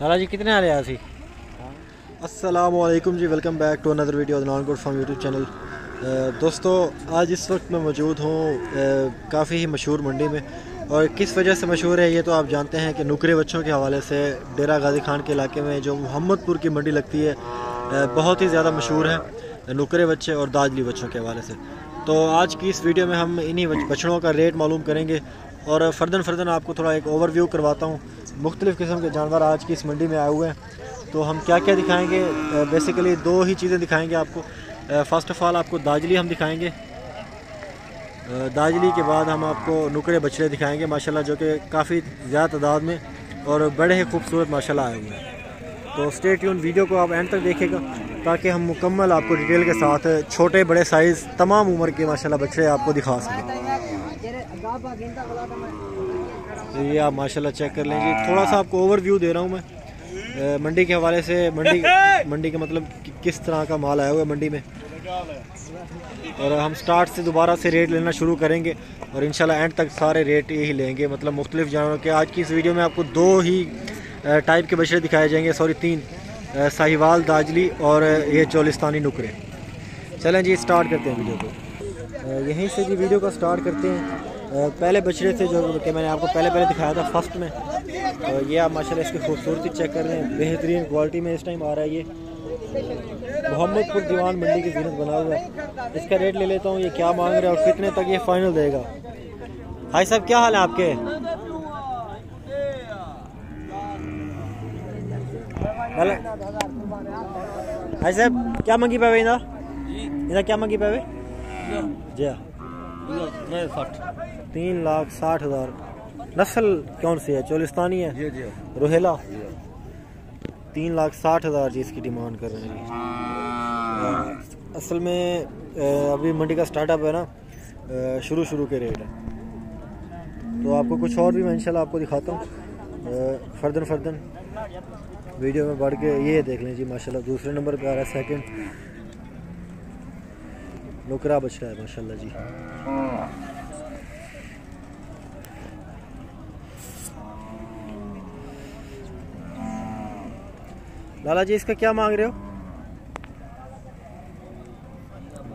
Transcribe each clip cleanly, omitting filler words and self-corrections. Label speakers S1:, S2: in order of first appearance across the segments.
S1: लाला जी कितने आ रहे हैं आज ही? अस्सलामुअलैकुम जी, welcome back to another video of non good farm YouTube channel. दोस्तों, आज इस वक्त मैं मौजूद हूँ काफ़ी ही मशहूर मंडी में, और किस वजह से मशहूर है ये तो आप जानते हैं कि नुकरे बच्चों के हवाले से डेरा गाजी खान के इलाके में जो मोहम्मदपुर की मंडी लगती है बहुत ही ज़्यादा मशहूर है नुकरे बच्चे और दाजली बच्चों के हवाले से। तो आज की इस वीडियो में हम इन्हीं बछड़ों का रेट मालूम करेंगे और फ़र्दन आपको थोड़ा एक ओवरव्यू करवाता हूँ। मुख्तलिफ़ किस्म के जानवर आज की इस मंडी में आए हुए हैं, तो हम क्या क्या दिखाएंगे। बेसिकली दो ही चीज़ें दिखाएंगे आपको। फ़र्स्ट ऑफ़ ऑल आपको दाजली हम दिखाएंगे, दाजली के बाद हम आपको नुकरे बछड़े दिखाएंगे माशाल्लाह, जो कि काफ़ी ज़्यादा तादाद में और बड़े ही खूबसूरत माशाल्लाह आए हुए हैं। तो स्टे ट्यून, वीडियो को आप एंड तक देखिएगा ताकि हम मुकम्मल आपको डिटेल के साथ छोटे बड़े साइज़ तमाम उम्र के माशाल्लाह बछड़े आपको दिखा सकें। तो ये आप माशाल्लाह चेक कर लें जी। थोड़ा सा आपको ओवरव्यू दे रहा हूँ मैं मंडी के हवाले से। मंडी का मतलब किस तरह का माल आया हुआ है मंडी में, और हम स्टार्ट से दोबारा से रेट लेना शुरू करेंगे और इंशाल्लाह एंड तक सारे रेट यही लेंगे, मतलब मुख्तलिफ जानवरों के। आज की इस वीडियो में आपको दो ही टाइप के बछड़े दिखाए जाएंगे, सॉरी तीन, साहिवाल, दाजली और ये चोलिस्तानी नुकरे। चलें जी, स्टार्ट करते हैं वीडियो को। यहीं से जी वीडियो को स्टार्ट करते हैं पहले बछड़े से जो कि मैंने आपको पहले दिखाया था फर्स्ट में। ये आप माशाल्लाह इसकी खूबसूरती चेक कर रहे हैं, बेहतरीन क्वालिटी में इस टाइम आ रहा है। ये मोहम्मदपुर दीवान मंडी की जीनत बना हुआ है। इसका रेट ले लेता हूँ, ये क्या मांग रहा है और कितने तक ये फाइनल देगा। भाई साहब क्या हाल है आपके? भाई साहब क्या मंगी पावे इधर क्या मंगी पावे जी? 3,60,000। नस्ल कौन सी है? चोलिस्तानी है जी, जी। रोहेला। 3,60,000 जी इसकी डिमांड कर रहे हैं। असल में अभी मंडी का स्टार्टअप है ना, शुरू के रेट है। तो आपको कुछ और भी मैं इंशाल्लाह आपको दिखाता हूँ फर्दन वीडियो में बढ़ के। ये देख लें जी माशाल्लाह, दूसरे नंबर पे आ रहा है, सेकंड नुकरा बछड़ा है माशाल्लाह जी। लाला जी इसका क्या मांग रहे हो?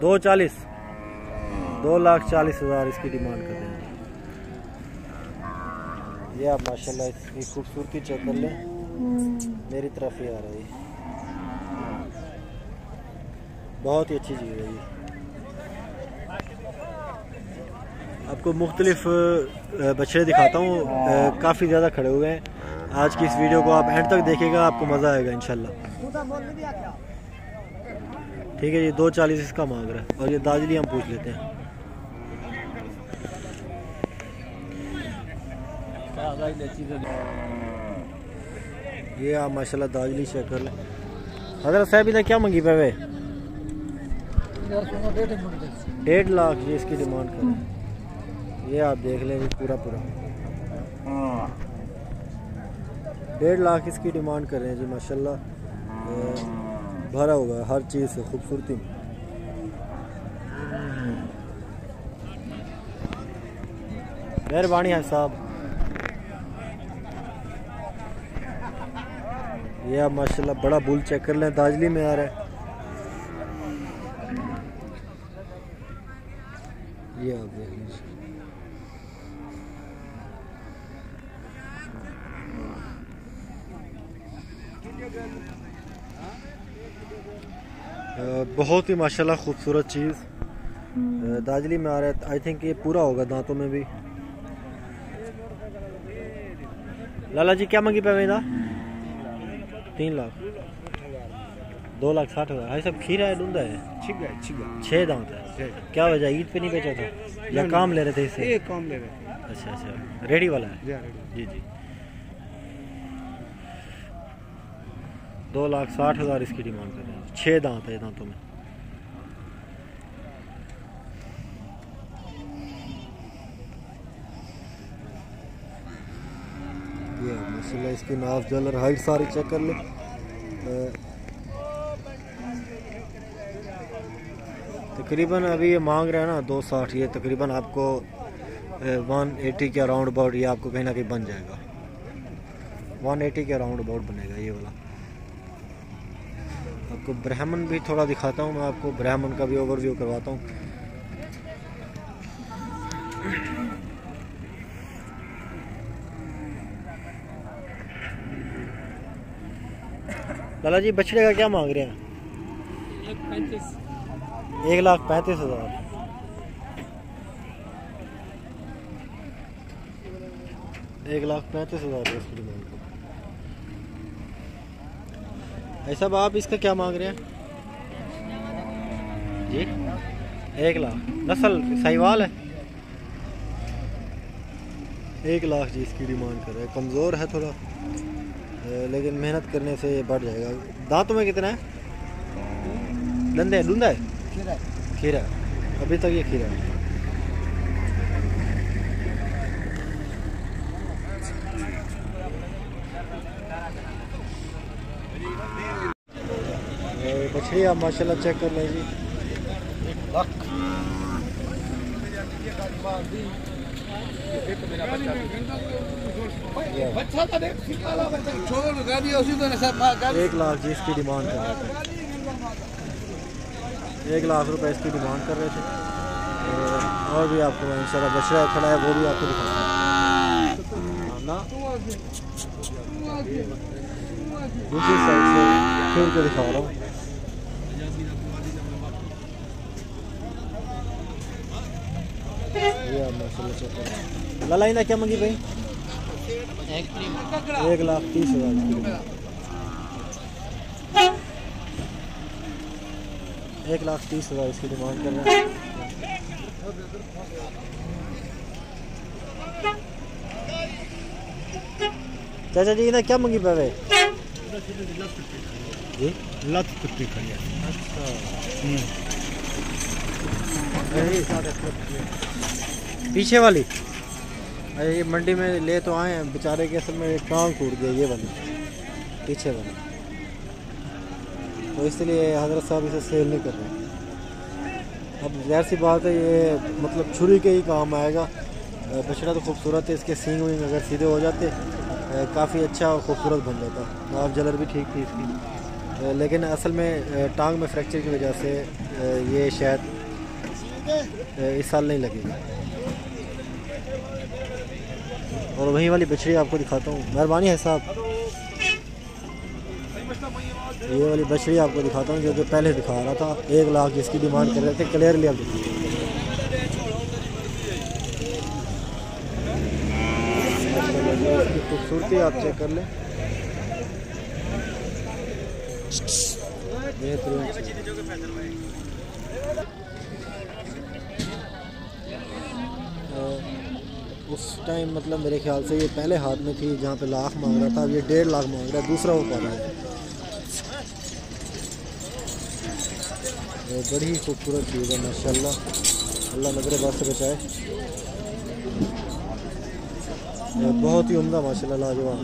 S1: 2,40,000 2,40,000 इसकी डिमांड कर रहे हैं। ये आप माशाल्लाह इसकी खूबसूरती चेक कर लें, मेरी तरफ ही आ रही है। बहुत ही अच्छी चीज़ है ये। आपको मुख्तलिफ बछड़े दिखाता हूँ, काफ़ी ज़्यादा खड़े हुए हैं। आज की इस वीडियो को आप एंड तक देखिएगा, आपको मज़ा आएगा इंशाल्लाह। ठीक है जी, 2,40,000 इसका मांग रहा है। और ये दाजली हम पूछ लेते हैं। ये आप माशाल्लाह दाजली चेक कर लें। हज़रत साहब इधर क्या मंगी पे? 1.5 लाख जी इसकी डिमांड कर रहे हैं। ये आप देख लें पूरा 1.5 लाख इसकी डिमांड कर रहे हैं जी माशाल्लाह। भरा हुआ है हर चीज़ से, खूबसूरती में। मेहरबानी है साहब। ये आप माशाल्लाह बड़ा बुल चेक कर लें, दाजली में आ रहा है। ये आप देख लीजिए। बहुत ही माशाल्लाह खूबसूरत चीज़ दाजली में आ रहा है। आई थिंक ये पूरा होगा दांतों में भी। लाला जी क्या मंगी पे? 3 लाख 2,60,000। भाई सब खीरा है, डूंदा है? 6 दांत है। क्या वजह, ईद पे नहीं बेचा था या काम ले रहे थे इससे?
S2: काम ले रहे थे।
S1: अच्छा, रेडी वाला है जी जी। 2,60,000 इसकी डिमांड कर रहे हैं। 6 दांत है दांतों में। ये माशाल्लाह इसकी नाफ जल और हाइट सारी चेक कर ले। तकरीबन अभी ये मांग रहा है ना 260, ये तकरीबन आपको 180 के अराउंड अबाउट ये आपको कहीं ना कहीं बन जाएगा। 180 के अराउंड अबाउट बनेगा ये वाला। आपको ब्राह्मण भी थोड़ा दिखाता हूँ, मैं आपको ब्राह्मण का भी ओवरव्यू करवाता हूँ। लाला जी बछड़े का क्या मांग रहे हैं? 1,35,000। इसकी डिमांड। ऐसा आप इसका क्या मांग रहे हैं जी? 1 लाख। नस्ल साहिवाल है। 1 लाख जी इसकी डिमांड कर रहे हैं। कमज़ोर है थोड़ा, लेकिन मेहनत करने से ये बढ़ जाएगा। दांतों में कितना है? लंदे डूंदा है? खीरा। अभी तक ये खीरा है। बछड़ी आप माशाल्लाह चेक कर लें जी।
S2: बच्चा
S1: 1 लाख जी इसकी डिमांड कर रहे थे। 1 लाख रुपए इसकी डिमांड कर रहे थे। और भी आपको इंशाल्लाह बछड़ा खड़ा है वो भी आपको दिखाऊंगा ना। दूसरी साइड से फिर के दिखा रहा हूँ। ये आप माशाल्लाह चेक करें। लाला क्या मंगी भाई? 1,30,000। 1,30,000 इसकी डिमांड कर रहे हैं। चाचा जी ना क्या मंगी पावे? जी
S2: लत कुत्ती खड़ी है।
S1: अच्छा। पीछे वाली? अरे ये मंडी में ले तो आए हैं बेचारे के, असल में टांग टूट गया ये वाली पीछे वाली, तो इसलिए हजरत साहब इसे सेल नहीं कर रहे। अब ज़ाहिर सी बात है ये मतलब छुरी के ही काम आएगा। बछड़ा तो खूबसूरत है, इसके सींग विंग अगर सीधे हो जाते काफ़ी अच्छा और ख़ूबसूरत बन जाता। नाफ जलर भी ठीक थी इसकी, लेकिन असल में टांग में फ्रैक्चर की वजह से ये शायद इस साल नहीं लगेगी। और वही वाली बछड़ी आपको दिखाता हूँ। मेहरबानी है साहब, ये वाली बछड़ी आपको दिखाता हूँ जो कि पहले दिखा रहा था। 1 लाख इसकी डिमांड कर रहे थे। क्लियरली आप देखिए, इसकी खूबसूरती आप चेक कर लें। उस टाइम मतलब मेरे ख्याल से ये पहले हाथ में थी जहाँ पे लाख मांग रहा था, अब ये 1.5 लाख मांग रहा है। दूसरा वो पा रहा है। बड़ी ही खूबसूरत चीज़ है माशाल्लाह। अल्लाह नजर बात से बचाए। बहुत ही उम्दा माशाल्लाह, लाजवाब।